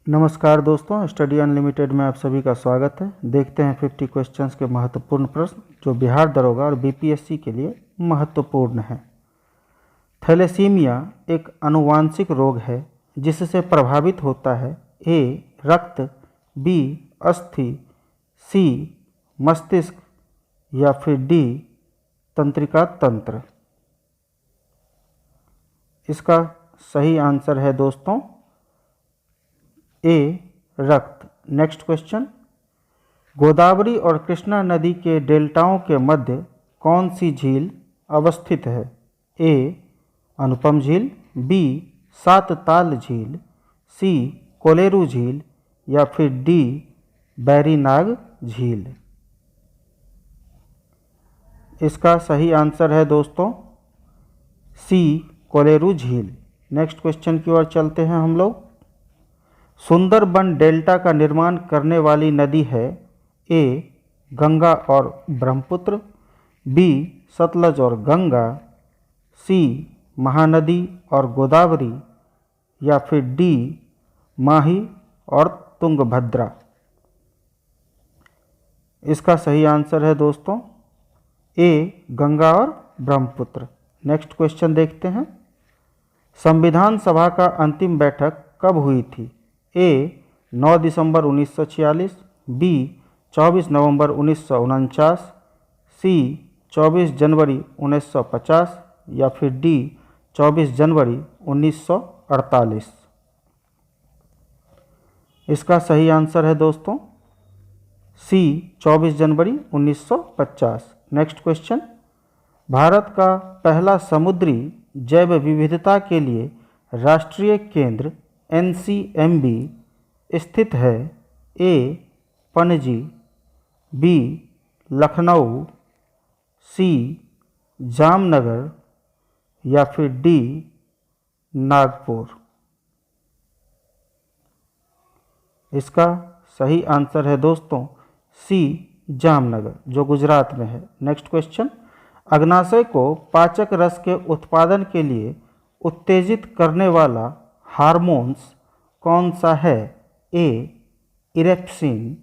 नमस्कार दोस्तों, study unlimited में आप सभी का स्वागत है। देखते हैं 50 क्वेश्चंस के महत्वपूर्ण प्रश्न जो बिहार दरोगा और बीपीएससी के लिए महत्वपूर्ण है। थैलेसीमिया एक आनुवांशिक रोग है जिससे प्रभावित होता है ए. रक्त, बी. अस्थि, सी. मस्तिष्क या फिर डी. तंत्रिका तंत्र। इसका सही आंसर है दोस्तों ए. रक्त। नेक्स्ट क्वेश्चन, गोदावरी और कृष्णा नदी के डेल्टाओं के मध्य कौन सी झील अवस्थित है? ए. अनुपम झील, बी. सात ताल झील, सी. कोलेरू झील या फिर डी. बैरीनाग झील। इसका सही आंसर है दोस्तों सी. कोलेरू झील। नेक्स्ट क्वेश्चन की ओर चलते हैं हम लोग। सुंदरबन डेल्टा का निर्माण करने वाली नदी है ए. गंगा और ब्रह्मपुत्र, बी. सतलज और गंगा, सी. महानदी और गोदावरी या फिर डी. माही और तुंगभद्रा। इसका सही आंसर है दोस्तों ए. गंगा और ब्रह्मपुत्र। नेक्स्ट क्वेश्चन देखते हैं। संविधान सभा का अंतिम बैठक कब हुई थी? ए. 9 दिसंबर 1946, बी. 24 नवंबर 1949, सी. 24 जनवरी 1950 या फिर डी. 24 जनवरी 1948। इसका सही आंसर है दोस्तों सी. 24 जनवरी 1950। नेक्स्ट क्वेश्चन, भारत का पहला समुद्री जैव विविधता के लिए राष्ट्रीय केंद्र NCMB स्थित है? ए. पणजी, बी. लखनऊ, सी. जामनगर या फिर डी. नागपुर। इसका सही आंसर है दोस्तों सी. जामनगर, जो गुजरात में है। नेक्स्ट क्वेश्चन, अग्नाशय को पाचक रस के उत्पादन के लिए उत्तेजित करने वाला हार्मोन्स कौन सा है? A. Erepsin,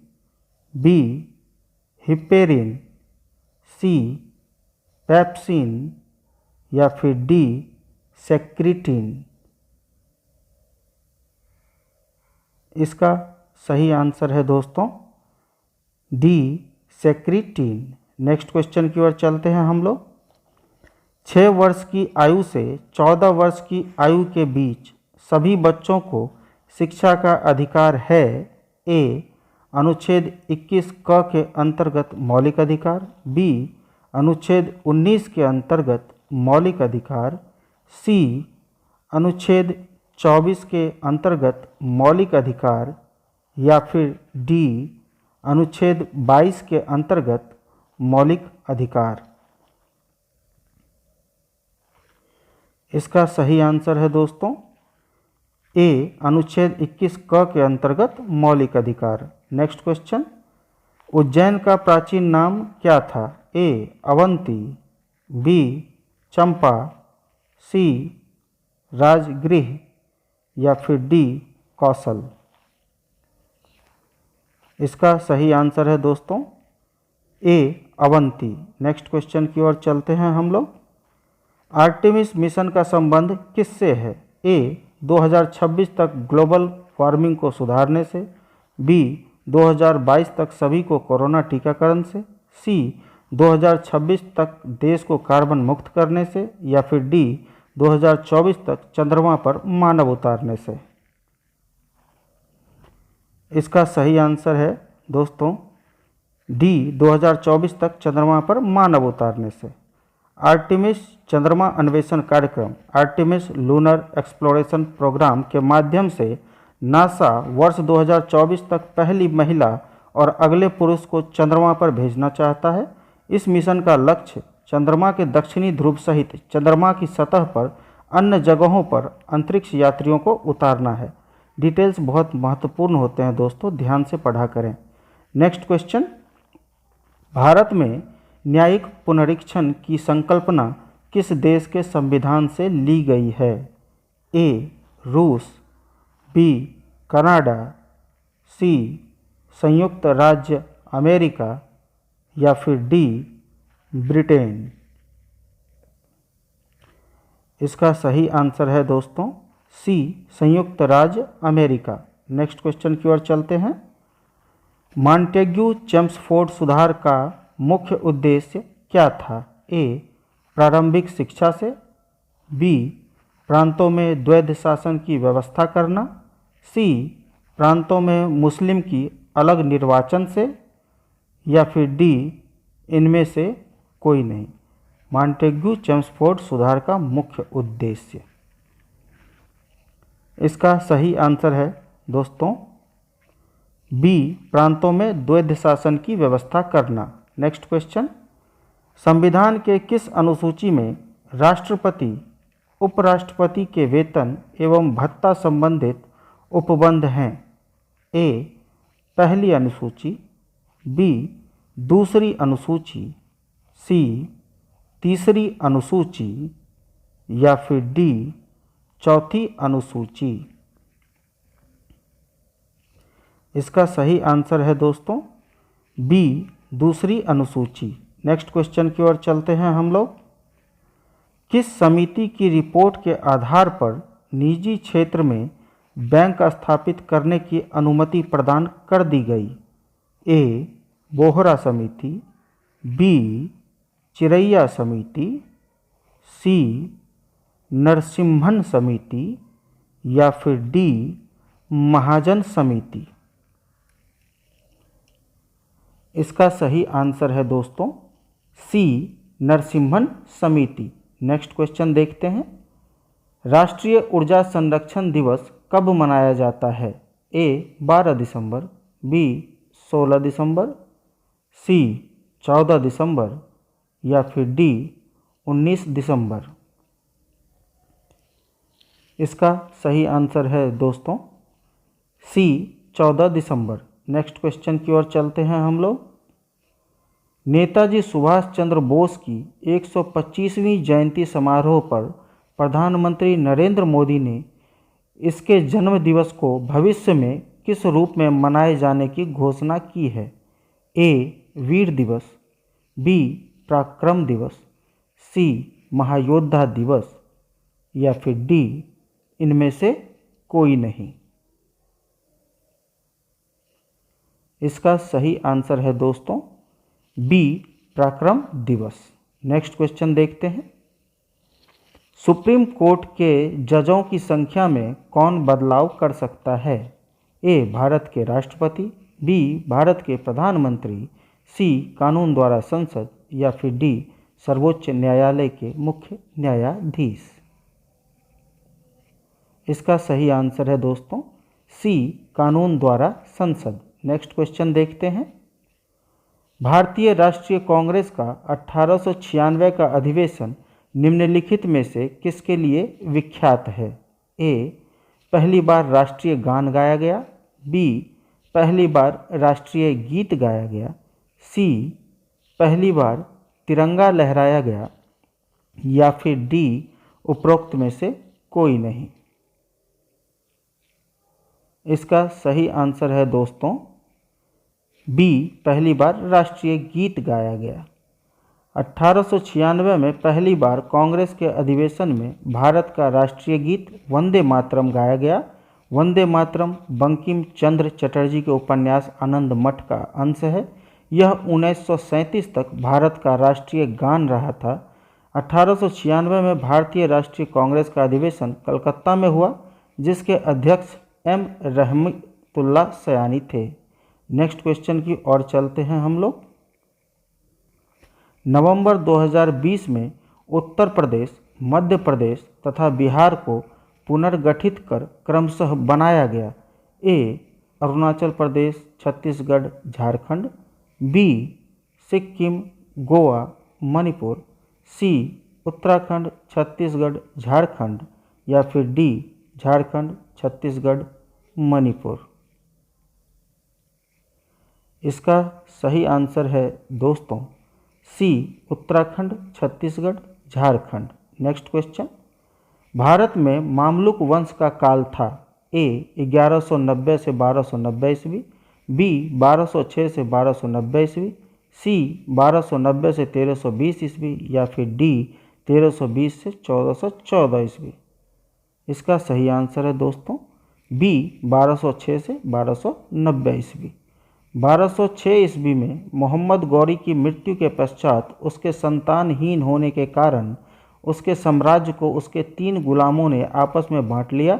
B. Heparin, C. Pepsin या फिर डी. सेक्रिटिन। इसका सही आंसर है दोस्तों डी. सेक्रिटिन। नेक्स्ट क्वेश्चन की ओर चलते हैं हम लोग। 6 वर्ष की आयु से 14 वर्ष की आयु के बीच सभी बच्चों को शिक्षा का अधिकार है? ए. अनुच्छेद 21 क के अंतर्गत मौलिक अधिकार, बी. अनुच्छेद 19 के अंतर्गत मौलिक अधिकार, सी. अनुच्छेद 24 के अंतर्गत मौलिक अधिकार या फिर डी. अनुच्छेद 22 के अंतर्गत मौलिक अधिकार। इसका सही आंसर है दोस्तों ए. अनुच्छेद 21 क के अंतर्गत मौलिक अधिकार। नेक्स्ट क्वेश्चन, उज्जैन का प्राचीन नाम क्या था? ए. अवंती, बी. चंपा, सी. राजगृह या फिर डी. कौशल। इसका सही आंसर है दोस्तों ए. अवंती। नेक्स्ट क्वेश्चन की ओर चलते हैं हम लोग। आर्टेमिस मिशन का संबंध किससे है? ए. 2026 तक ग्लोबल वार्मिंग को सुधारने से, बी. 2022 तक सभी को कोरोना टीकाकरण से, सी. 2026 तक देश को कार्बन मुक्त करने से या फिर डी. 2024 तक चंद्रमा पर मानव उतारने से। इसका सही आंसर है दोस्तों डी. 2024 तक चंद्रमा पर मानव उतारने से। आर्टेमिस चंद्रमा अन्वेषण कार्यक्रम आर्टेमिस लूनर एक्सप्लोरेशन प्रोग्राम के माध्यम से नासा वर्ष 2024 तक पहली महिला और अगले पुरुष को चंद्रमा पर भेजना चाहता है। इस मिशन का लक्ष्य चंद्रमा के दक्षिणी ध्रुव सहित चंद्रमा की सतह पर अन्य जगहों पर अंतरिक्ष यात्रियों को उतारना है। डिटेल्स बहुत महत्वपूर्ण होते हैं दोस्तों, ध्यान से पढ़ा करें। नेक्स्ट क्वेश्चन, भारत में न्यायिक पुनरीक्षण की संकल्पना किस देश के संविधान से ली गई है? ए. रूस, बी. कनाडा, सी संयुक्त राज्य अमेरिका या फिर डी ब्रिटेन। इसका सही आंसर है दोस्तों सी संयुक्त राज्य अमेरिका। नेक्स्ट क्वेश्चन की ओर चलते हैं। मॉन्टेग्यू चेम्सफोर्ड सुधार का मुख्य उद्देश्य क्या था? ए प्रारंभिक शिक्षा से, बी प्रांतों में द्वैध शासन की व्यवस्था करना, सी प्रांतों में मुस्लिम की अलग निर्वाचन से, या फिर डी इनमें से कोई नहीं। मॉन्टेग्यू चेम्सफोर्ड सुधार का मुख्य उद्देश्य, इसका सही आंसर है दोस्तों बी प्रांतों में द्वैध शासन की व्यवस्था करना। Next question. संविधान के किस अनुसूची में राष्ट्रपति उपराष्ट्रपति के वेतन एवं भत्ता संबंधित उपबंध हैं? ए पहली अनुसूची, बी दूसरी अनुसूची, सी तीसरी अनुसूची, या फिर डी चौथी अनुसूची। इसका सही आंसर है दोस्तों बी दूसरी अनुसूची। नेक्स्ट क्वेश्चन की ओर चलते हैं हम लोग। किस समिति की रिपोर्ट के आधार पर निजी क्षेत्र में बैंक स्थापित करने की अनुमति प्रदान कर दी गई? ए बोहरा समिति, बी चिरैया समिति, सी नरसिम्हन समिति, या फिर डी महाजन समिति। इसका सही आंसर है दोस्तों सी नरसिम्हन समिति। नेक्स्ट क्वेश्चन देखते हैं। राष्ट्रीय ऊर्जा संरक्षण दिवस कब मनाया जाता है? ए 12 दिसंबर, बी 16 दिसंबर, सी 14 दिसंबर, या फिर डी 19 दिसंबर। इसका सही आंसर है दोस्तों सी 14 दिसंबर। नेक्स्ट क्वेश्चन की ओर चलते हैं हम लोग। नेताजी सुभाष चंद्र बोस की 125वीं जयंती समारोह पर प्रधानमंत्री नरेंद्र मोदी ने इसके जन्म दिवस को भविष्य में किस रूप में मनाए जाने की घोषणा की है? ए वीर दिवस, बी पराक्रम दिवस, सी महायोद्धा दिवस, या फिर डी इनमें से कोई नहीं। इसका सही आंसर है दोस्तों बी पराक्रम दिवस। नेक्स्ट क्वेश्चन देखते हैं। सुप्रीम कोर्ट के जजों की संख्या में कौन बदलाव कर सकता है? ए भारत के राष्ट्रपति, बी भारत के प्रधानमंत्री, सी कानून द्वारा संसद, या फिर डी सर्वोच्च न्यायालय के मुख्य न्यायाधीश। इसका सही आंसर है दोस्तों सी कानून द्वारा संसद। नेक्स्ट क्वेश्चन देखते हैं। भारतीय राष्ट्रीय कांग्रेस का 1896 का अधिवेशन निम्नलिखित में से किसके लिए विख्यात है? ए पहली बार राष्ट्रीय गान गाया गया, बी पहली बार राष्ट्रीय गीत गाया गया, सी पहली बार तिरंगा लहराया गया, या फिर डी उपरोक्त में से कोई नहीं। इसका सही आंसर है दोस्तों बी पहली बार राष्ट्रीय गीत गाया गया। 1896 में पहली बार कांग्रेस के अधिवेशन में भारत का राष्ट्रीय गीत वंदे मातरम गाया गया। वंदे मातरम बंकिम चंद्र चटर्जी के उपन्यास आनंद मठ का अंश है। यह 1937 तक भारत का राष्ट्रीय गान रहा था। 1896 में भारतीय राष्ट्रीय कांग्रेस का अधिवेशन कलकत्ता में हुआ, जिसके अध्यक्ष एम रहमतुल्ला सयानी थे। नेक्स्ट क्वेश्चन की ओर चलते हैं हम लोग। नवंबर 2020 में उत्तर प्रदेश, मध्य प्रदेश तथा बिहार को पुनर्गठित कर क्रमशः बनाया गया। ए अरुणाचल प्रदेश, छत्तीसगढ़, झारखंड, बी सिक्किम, गोवा, मणिपुर, सी उत्तराखंड, छत्तीसगढ़, झारखंड, या फिर डी झारखंड, छत्तीसगढ़, मणिपुर। इसका सही आंसर है दोस्तों C Uttarakhand, Chhattisgarh, Jharkhand. Next question. Bharat में मामलुक वंश का काल था। ए 1190 से 1290 ईस्वी, बी 1206 से 1290 ईस्वी, सी 1290 से 1320 ईस्वी या फिर डी 1320 से 1414 ईस्वी। इसका सही आंसर है दोस्तों बी 1206 से 1290 ईस्वी। 1206 ईस्वी में मोहम्मद गौरी की मृत्यु के पश्चात उसके संतानहीन होने के कारण उसके साम्राज्य को उसके 3 गुलामों ने आपस में बांट लिया।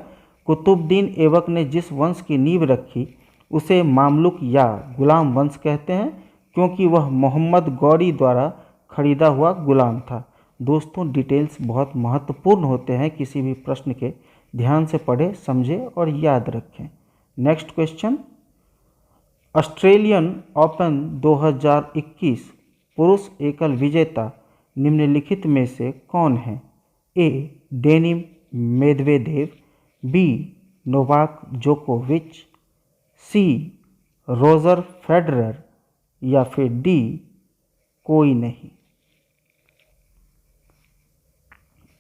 कुतुबुद्दीन ऐबक ने जिस वंश की नींव रखी उसे मामलुक या गुलाम वंश कहते हैं, क्योंकि वह मोहम्मद गौरी द्वारा खरीदा हुआ गुलाम था। दोस्तों डिटेल्स बहुत महत्वपूर्ण होते हैं किसी भी प्रश्न के, ध्यान से पढ़ें, समझें और याद रखें। नेक्स्ट क्वेश्चन, ऑस्ट्रेलियन ओपन 2021 पुरुष एकल विजेता निम्नलिखित में से कौन है? ए डेनिल मेदवेदेव, बी नोवाक जोकोविच, सी रोजर फेडरर या फिर डी कोई नहीं।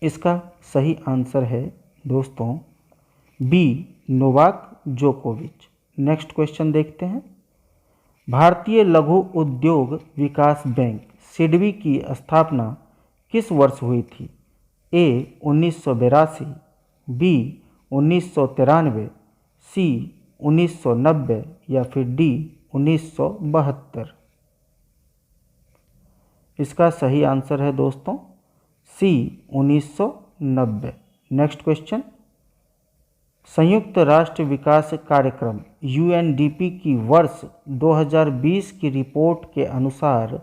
इसका सही आंसर है दोस्तों बी नोवाक जोकोविच। नेक्स्ट क्वेश्चन देखते हैं, भारतीय लघु उद्योग विकास बैंक सिडबी की स्थापना किस वर्ष हुई थी? ए 1982, बी 1993, सी 1990 या फिर डी 1972। इसका सही आंसर है दोस्तों सी 1990। नेक्स्ट क्वेश्चन, संयुक्त राष्ट्र विकास कार्यक्रम यूएनडीपी की वर्ष 2020 की रिपोर्ट के अनुसार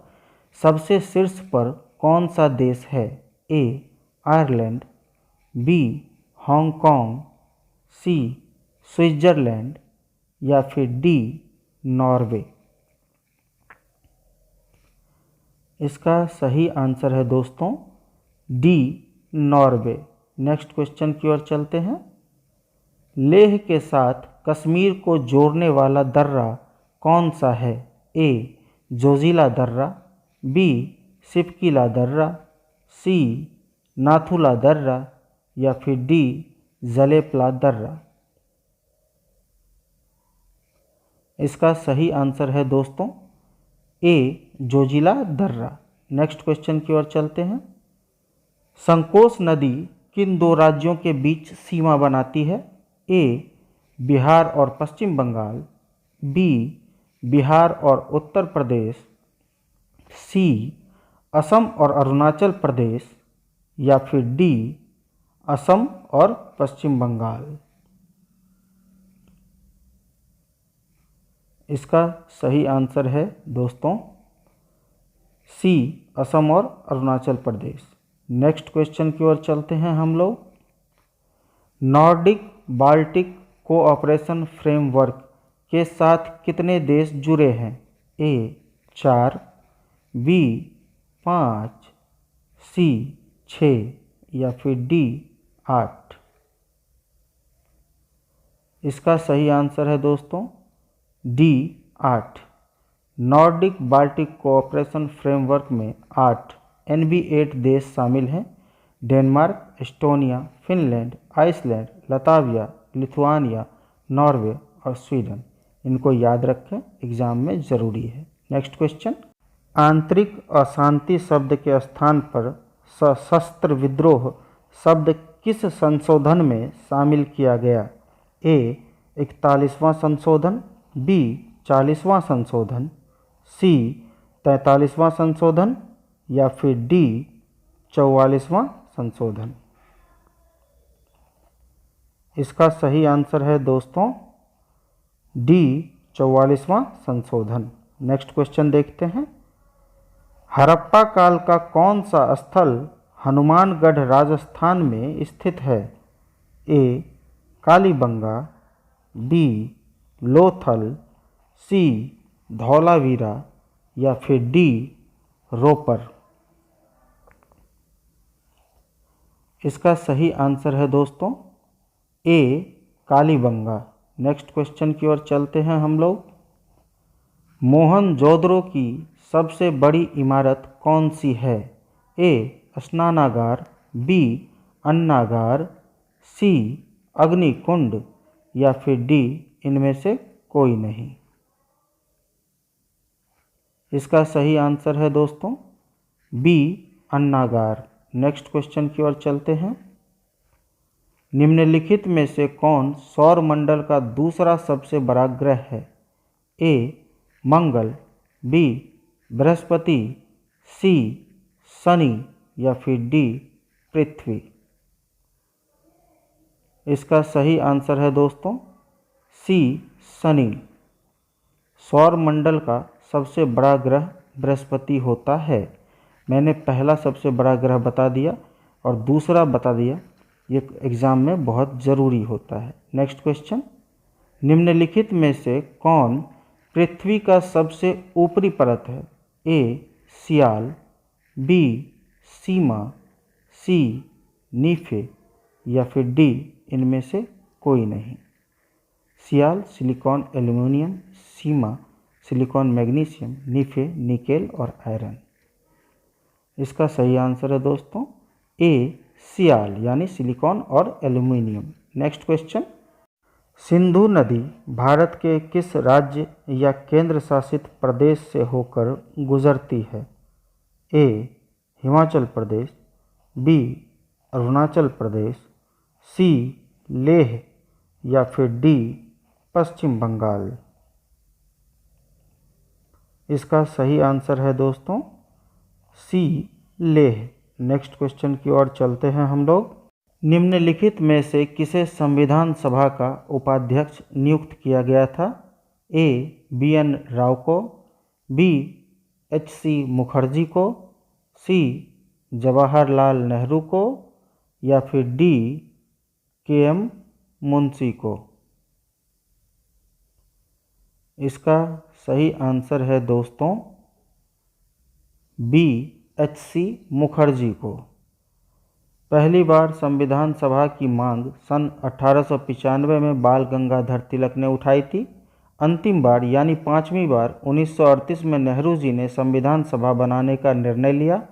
सबसे शीर्ष पर कौन सा देश है? ए आयरलैंड, बी हांगकांग, सी स्विट्जरलैंड या फिर डी नॉर्वे। इसका सही आंसर है दोस्तों डी नॉर्वे। नेक्स्ट क्वेश्चन की ओर चलते हैं, लेह के साथ कश्मीर को जोड़ने वाला दर्रा कौन सा है? ए जोजिला दर्रा, बी सिपकिला दर्रा, सी नाथुला दर्रा या फिर डी जलेपला दर्रा। इसका सही आंसर है दोस्तों ए जोजिला दर्रा। नेक्स्ट क्वेश्चन की ओर चलते हैं, संकोश नदी किन 2 राज्यों के बीच सीमा बनाती है? ए बिहार और पश्चिम बंगाल, बी बिहार और उत्तर प्रदेश, सी असम और अरुणाचल प्रदेश या फिर डी असम और पश्चिम बंगाल। इसका सही आंसर है दोस्तों सी असम और अरुणाचल प्रदेश। नेक्स्ट क्वेश्चन की ओर चलते हैं हम लोग, नॉर्डिक बाल्टिक कोऑपरेशन फ्रेमवर्क के साथ कितने देश जुड़े हैं? ए 4, बी 5, सी 6 या फिर डी 8। इसका सही आंसर है दोस्तों D 8। Nordic Baltic cooperation framework में 8 NB8 देश शामिल हैं, Denmark, Estonia, Finland, Iceland, Latvia, Lithuania, Norway और स्वीडन। इनको याद रखें, एग्जाम में ज़रूरी है। नेक्स्ट क्वेश्चन, आंतरिक अशांति शब्द के स्थान पर सशस्त्र विद्रोह शब्द किस संशोधन में शामिल किया गया? ए 41वां संशोधन, बी 40वां संशोधन, सी 43वां संशोधन या फिर डी 44वां संशोधन। इसका सही आंसर है दोस्तों डी 44वां संशोधन। नेक्स्ट क्वेश्चन देखते हैं, हड़प्पा काल का कौन सा स्थल हनुमानगढ़ राजस्थान में स्थित है? ए कालीबंगा, बी लोथल, सी धौलावीरा या फिर डी रोपर। इसका सही आंसर है दोस्तों ए कालीबंगा। नेक्स्ट क्वेश्चन की ओर चलते हैं हम लोग, मोहनजोदड़ो की सबसे बड़ी इमारत कौन सी है? ए स्नानागार, बी अन्नागार, सी अग्निकुंड या फिर डी इनमें से कोई नहीं। इसका सही आंसर है दोस्तों बी अन्नागार। नेक्स्ट क्वेश्चन की ओर चलते हैं। निम्नलिखित में से कौन सौर मंडल का दूसरा सबसे बड़ा ग्रह है? ए मंगल, बी बृहस्पति, सी शनि या फिर डी पृथ्वी। इसका सही आंसर है दोस्तों सी शनि। सौर मंडल का सबसे बड़ा ग्रह बृहस्पति होता है। मैंने पहला सबसे बड़ा ग्रह बता दिया और दूसरा बता दिया, ये एग्ज़ाम में बहुत ज़रूरी होता है। नेक्स्ट क्वेश्चन, निम्नलिखित में से कौन पृथ्वी का सबसे ऊपरी परत है? ए सियाल, बी सीमा, सी नीफे या फिर डी इनमें से कोई नहीं। सियाल सिलिकॉन एल्युमिनियम, सीमा सिलिकॉन मैग्नीशियम, नीफे निकेल और आयरन। इसका सही आंसर है दोस्तों ए सियाल यानी सिलिकॉन और एल्युमिनियम। नेक्स्ट क्वेश्चन, सिंधु नदी भारत के किस राज्य या केंद्र शासित प्रदेश से होकर गुजरती है? ए हिमाचल प्रदेश, बी अरुणाचल प्रदेश, सी लेह या फिर डी पश्चिम बंगाल। इसका सही आंसर है दोस्तों सी लेह। नेक्स्ट क्वेश्चन की ओर चलते हैं हम लोग। निम्नलिखित में से किसे संविधान सभा का उपाध्यक्ष नियुक्त किया गया था? ए BN राव को, बी HC मुखर्जी को, सी जवाहरलाल नेहरू को या फिर डी KM मुंशी को। इसका सही आंसर है दोस्तों बी HC मुखर्जी को। पहली बार संविधान सभा की मांग सन 1895 में बाल गंगाधर तिलक ने उठाई थी। अंतिम बार यानी पांचवी बार 1938 में नेहरू जी ने संविधान सभा बनाने का निर्णय लिया।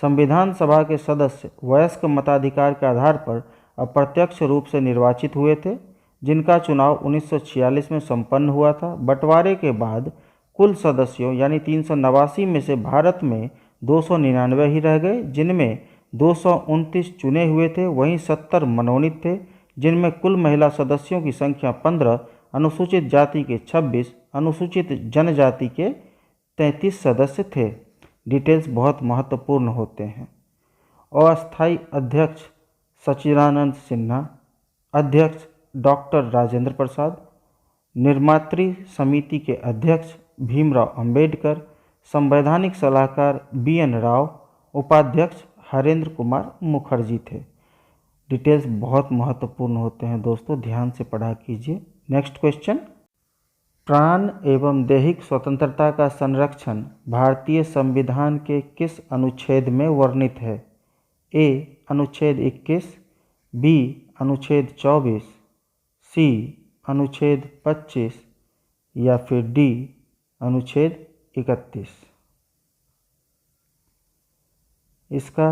संविधान सभा के सदस्य वयस्क मताधिकार के आधार पर अप्रत्यक्ष रूप से निर्वाचित हुए थे, जिनका चुनाव 1946 में संपन्न हुआ था। बंटवारे के बाद कुल सदस्यों यानी 389 में से भारत में 299 ही रह गए, जिनमें 229 चुने हुए थे, वहीं 70 मनोनीत थे, जिनमें कुल महिला सदस्यों की संख्या 15, अनुसूचित जाति के 26, अनुसूचित जनजाति के 33 सदस्य थे। डिटेल्स बहुत महत्वपूर्ण होते हैं। अस्थायी अध्यक्ष सच्चिदानंद सिन्हा, अध्यक्ष डॉक्टर राजेंद्र प्रसाद, निर्मात्री समिति के अध्यक्ष भीमराव अंबेडकर, संवैधानिक सलाहकार BN राव, उपाध्यक्ष हरेंद्र कुमार मुखर्जी थे। डिटेल्स बहुत महत्वपूर्ण होते हैं दोस्तों, ध्यान से पढ़ा कीजिए। नेक्स्ट क्वेश्चन, प्राण एवं दैहिक स्वतंत्रता का संरक्षण भारतीय संविधान के किस अनुच्छेद में वर्णित है? ए अनुच्छेद 21, बी अनुच्छेद 24, सी अनुच्छेद 25 या फिर डी अनुच्छेद 31। इसका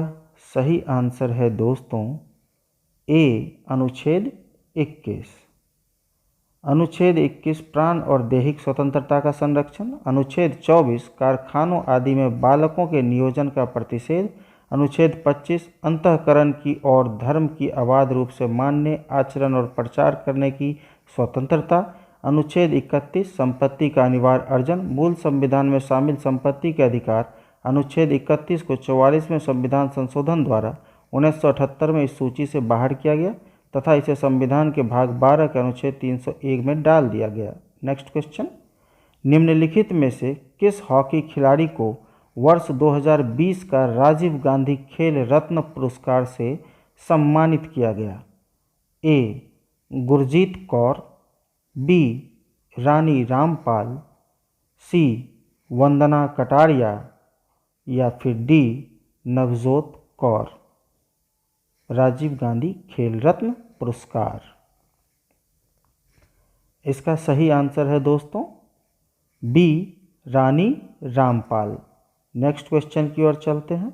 सही आंसर है दोस्तों ए अनुच्छेद 21। अनुच्छेद 21 प्राण और दैहिक स्वतंत्रता का संरक्षण, अनुच्छेद 24 कारखानों आदि में बालकों के नियोजन का प्रतिषेध, अनुच्छेद 25 अंतःकरण की और धर्म की अबाध रूप से मानने, आचरण और प्रचार करने की स्वतंत्रता, अनुच्छेद 31 संपत्ति का अनिवार्य अर्जन, मूल संविधान में शामिल संपत्ति के अधिकार, अनुच्छेद 31 को 44वें संविधान संशोधन द्वारा 1978 में इस सूची से बाहर किया गया तथा इसे संविधान के भाग 12 के अनुच्छेद 301 में डाल दिया गया। नेक्स्ट क्वेश्चन, निम्नलिखित में से किस हॉकी खिलाड़ी को वर्ष 2020 का राजीव गांधी खेल रत्न पुरस्कार से सम्मानित किया गया? ए गुरजीत कौर, बी रानी रामपाल, सी वंदना कटारिया या फिर डी नवजोत कौर। राजीव गांधी खेल रत्न पुरस्कार। इसका सही आंसर है दोस्तों B Rani Rampal. Next question की ओर चलते हैं।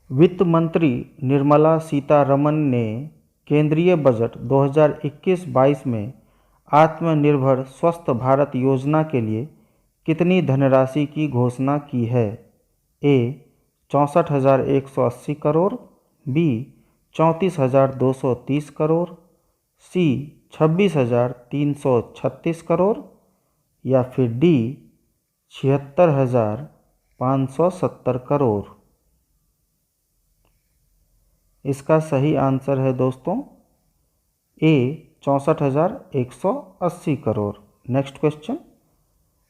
वित्त मंत्री निर्मला सीतारमण ने केंद्रीय बजट 2021-22 में आत्मनिर्भर स्वस्थ भारत योजना के लिए कितनी धनराशि की घोषणा की है? ए 64,180 करोड़, बी 34,230 करोड़, सी 26,336 करोड़ या फिर डी 76,570 करोड़। इसका सही आंसर है दोस्तों ए 64,180 करोड़। नेक्स्ट क्वेश्चन,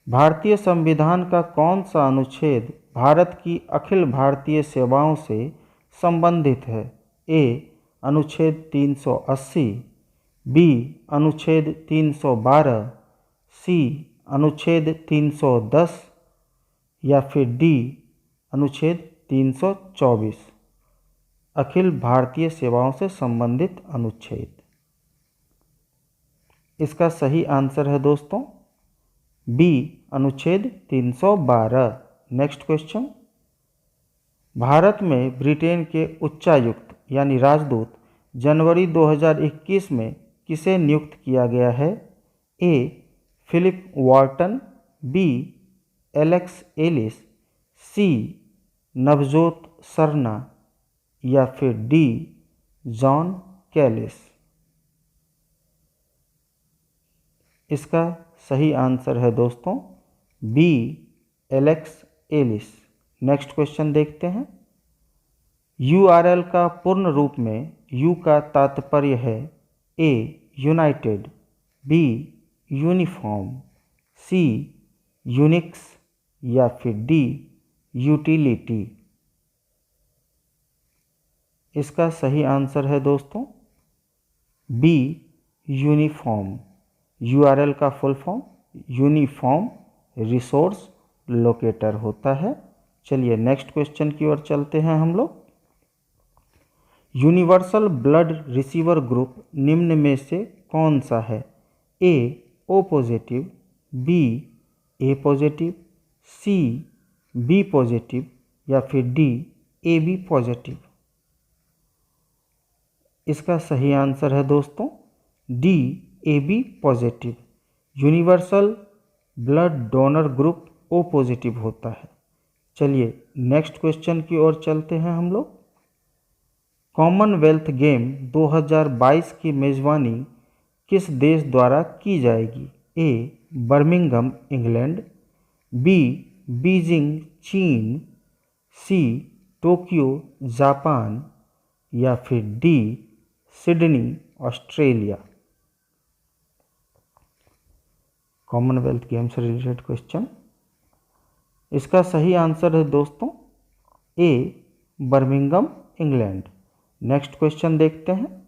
भारतीय संविधान का कौन सा अनुच्छेद भारत की अखिल भारतीय सेवाओं से संबंधित है? ए अनुच्छेद 380, बी अनुच्छेद 312, सी अनुच्छेद 310 या फिर डी अनुच्छेद 324। अखिल भारतीय सेवाओं से संबंधित अनुच्छेद। इसका सही आंसर है दोस्तों बी अनुच्छेद 312। नेक्स्ट क्वेश्चन, भारत में ब्रिटेन के उच्चायुक्त यानी राजदूत जनवरी 2021 में किसे नियुक्त किया गया है? A Philip Wharton, B Alex Ellis, C Navjot Sarna या फिर डी जॉन कैलिस। इसका सही आंसर है दोस्तों B Alex Alice. Next question देखते हैं, यूआरएल का पूर्ण रूप में यू का तात्पर्य है? A united, B uniform, C Unix या फिर डी यूटिलिटी। इसका सही आंसर है दोस्तों बी यूनिफॉर्म। यूआरएल का full form uniform resource locator होता है। चलिए नेक्स्ट क्वेश्चन की ओर चलते हैं हम लोग। यूनिवर्सल ब्लड रिसीवर ग्रुप निम्न में से कौन सा है? ए ओ पॉजिटिव, बी ए पॉजिटिव, सी बी पॉजिटिव या फिर डी ए बी पॉजिटिव। इसका सही आंसर है दोस्तों D A B positive. Universal blood donor group O positive होता है। चलिए नेक्स्ट क्वेश्चन की ओर चलते हैं हम लोग। कॉमनवेल्थ गेम 2022 की मेज़बानी किस देश द्वारा की जाएगी? ए बर्मिंघम इंग्लैंड, बी बीजिंग चीन, सी टोक्यो जापान या फिर D Sydney Australia. Commonwealth game से रिलेटेड क्वेश्चन। इसका सही आंसर है दोस्तों ए बर्मिंघम इंग्लैंड। नेक्स्ट क्वेश्चन देखते हैं,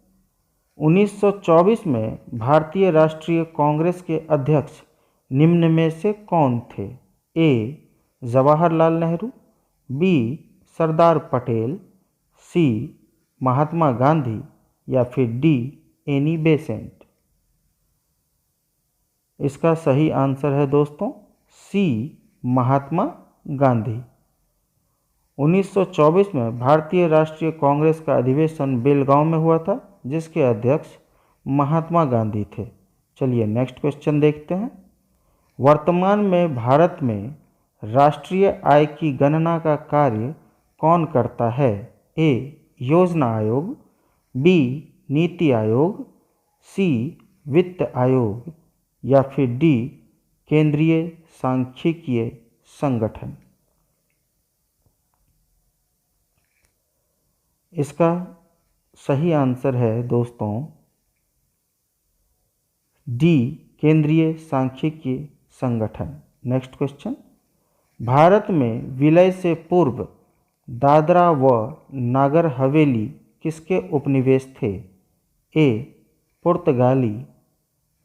1924 में भारतीय राष्ट्रीय कांग्रेस के अध्यक्ष निम्न में से कौन थे? ए जवाहरलाल नेहरू, बी सरदार पटेल, सी महात्मा गांधी या फिर डी एनी बेसेंट। इसका सही आंसर है दोस्तों सी महात्मा गांधी। 1924 में भारतीय राष्ट्रीय कांग्रेस का अधिवेशन बेलगांव में हुआ था, जिसके अध्यक्ष महात्मा गांधी थे। चलिए नेक्स्ट क्वेश्चन देखते हैं, वर्तमान में भारत में राष्ट्रीय आय की गणना का कार्य कौन करता है? ए योजना आयोग, बी नीति आयोग, सी वित्त आयोग या फिर डी केंद्रीय सांख्यिकीय संगठन। इसका सही आंसर है दोस्तों डी केंद्रीय सांख्यिकीय संगठन। नेक्स्ट क्वेश्चन, भारत में विलय से पूर्व दादरा व नागर हवेली किसके उपनिवेश थे? ए पुर्तगाली,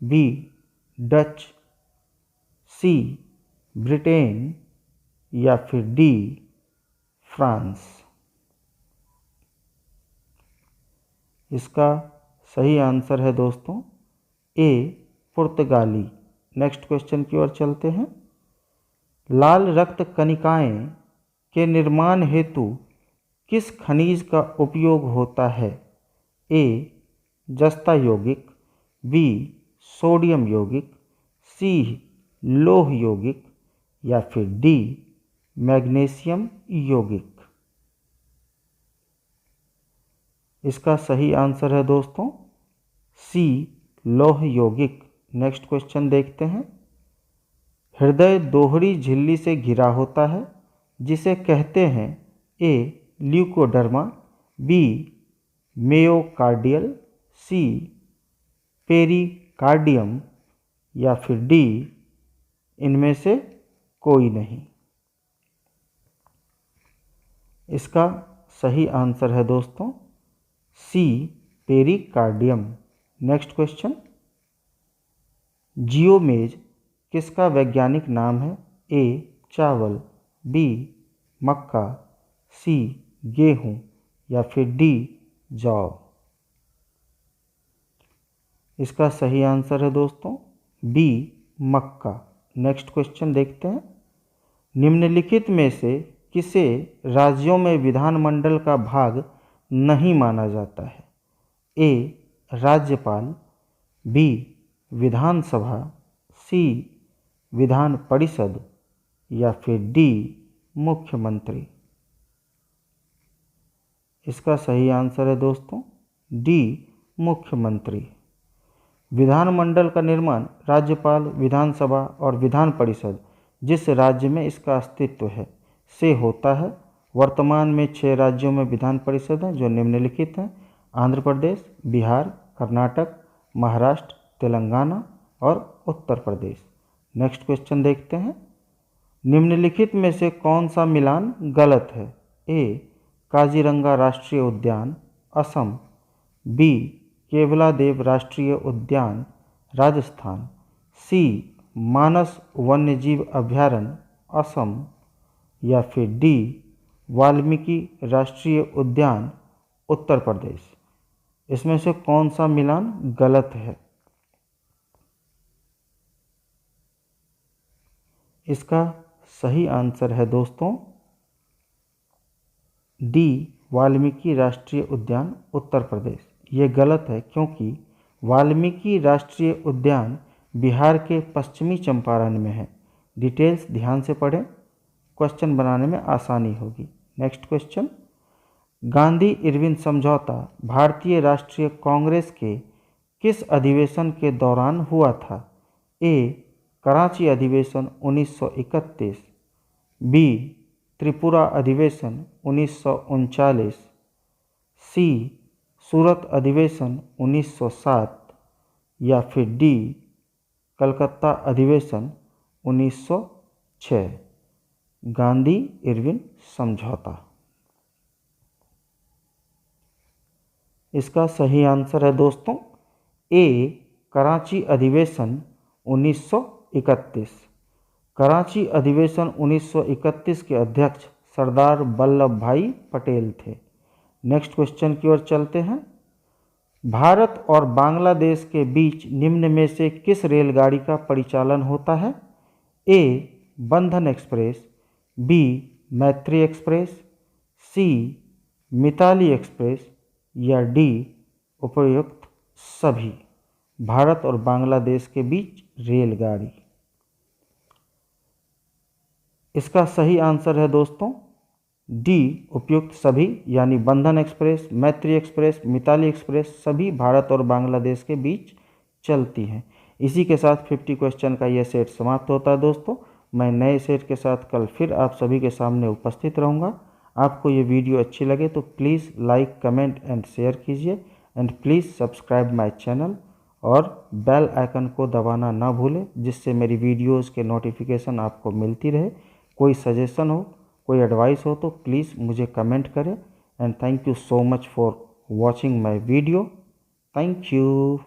बी डच, सी ब्रिटेन या फिर डी फ्रांस। इसका सही आंसर है दोस्तों ए पुर्तगाली। नेक्स्ट क्वेश्चन की ओर चलते हैं, लाल रक्त कणिकाएं के निर्माण हेतु किस खनिज का उपयोग होता है? ए जस्ता यौगिक, बी सोडियम यौगिक, सी लौह यौगिक या फिर डी मैग्नीशियम यौगिक। इसका सही आंसर है दोस्तों सी लौह यौगिक। नेक्स्ट क्वेश्चन देखते हैं। हृदय दोहरी झिल्ली से घिरा होता है जिसे कहते हैं ए ल्यूकोडर्मा, बी मेयोकार्डियल, सी पेरिकार्डियम या फिर डी इनमें से कोई नहीं। इसका सही आंसर है दोस्तों सी पेरिकार्डियम। Next question. जियोमेज किसका वैज्ञानिक नाम है? ए चावल, बी मक्का, सी गेहूं या फिर डी जौ। इसका सही आंसर है दोस्तों बी मक्का। नेक्स्ट क्वेश्चन देखते हैं। निम्नलिखित में से किसे राज्यों में विधानमंडल का भाग नहीं माना जाता है? ए राज्यपाल, बी विधानसभा, सी विधान परिषद या फिर डी मुख्यमंत्री। इसका सही आंसर है दोस्तों डी मुख्यमंत्री। विधानमंडल का निर्माण राज्यपाल, विधानसभा और विधान परिषद जिस राज्य में इसका अस्तित्व है से होता है। वर्तमान में 6 राज्यों में विधान परिषद हैं जो निम्नलिखित हैं: आंध्र प्रदेश, बिहार, कर्नाटक, महाराष्ट्र, तेलंगाना और उत्तर प्रदेश। नेक्स्ट क्वेश्चन देखते हैं। निम्नलिखित में से कौन सा मिलान गलत है? ए काजीरंगा राष्ट्रीय उद्यान, असम, बी केवलादेव राष्ट्रीय उद्यान, राजस्थान, सी मानस वन्यजीव अभयारण्य, असम या फिर डी वाल्मीकि राष्ट्रीय उद्यान, उत्तर प्रदेश। इसमें से कौन सा मिलान गलत है? इसका सही आंसर है दोस्तों डी वाल्मीकि राष्ट्रीय उद्यान, उत्तर प्रदेश। ये गलत है क्योंकि वाल्मीकि राष्ट्रीय उद्यान बिहार के पश्चिमी चंपारण में है। डिटेल्स ध्यान से पढ़ें, क्वेश्चन बनाने में आसानी होगी। Next question. गांधी इरविन समझौता भारतीय राष्ट्रीय कांग्रेस के किस अधिवेशन के दौरान हुआ था? ए कराची अधिवेशन 1931, बी त्रिपुरा अधिवेशन 1939, सी सूरत अधिवेशन 1907 या फिर डी कलकत्ता अधिवेशन 1906। गांधी इरविन समझौता। इसका सही आंसर है दोस्तों ए कराची अधिवेशन 1931। कराची अधिवेशन 1931 के अध्यक्ष सरदार वल्लभ भाई पटेल थे। नेक्स्ट क्वेश्चन की ओर चलते हैं। भारत और बांग्लादेश के बीच निम्न में से किस रेलगाड़ी का परिचालन होता है? ए बंधन एक्सप्रेस, बी मैत्री एक्सप्रेस, सी मिताली एक्सप्रेस या डी उपयुक्त सभी। भारत और बांग्लादेश के बीच रेलगाड़ी। इसका सही आंसर है दोस्तों डी उपयुक्त सभी, यानी बंधन एक्सप्रेस, मैत्री एक्सप्रेस, मिताली एक्सप्रेस सभी भारत और बांग्लादेश के बीच चलती हैं। इसी के साथ 50 क्वेश्चन का यह सेट समाप्त होता है दोस्तों। मैं नए सेट के साथ कल फिर आप सभी के सामने उपस्थित रहूँगा। आपको ये वीडियो अच्छी लगे तो please like, comment and share कीजिए and please subscribe my channel और बेल आइकन को दबाना ना भूलें जिससे मेरी वीडियोस के नोटिफिकेशन आपको मिलती रहे। कोई सजेशन हो, कोई एडवाइस हो तो प्लीज़ मुझे कमेंट करें and thank you so much for watching my video. Thank you.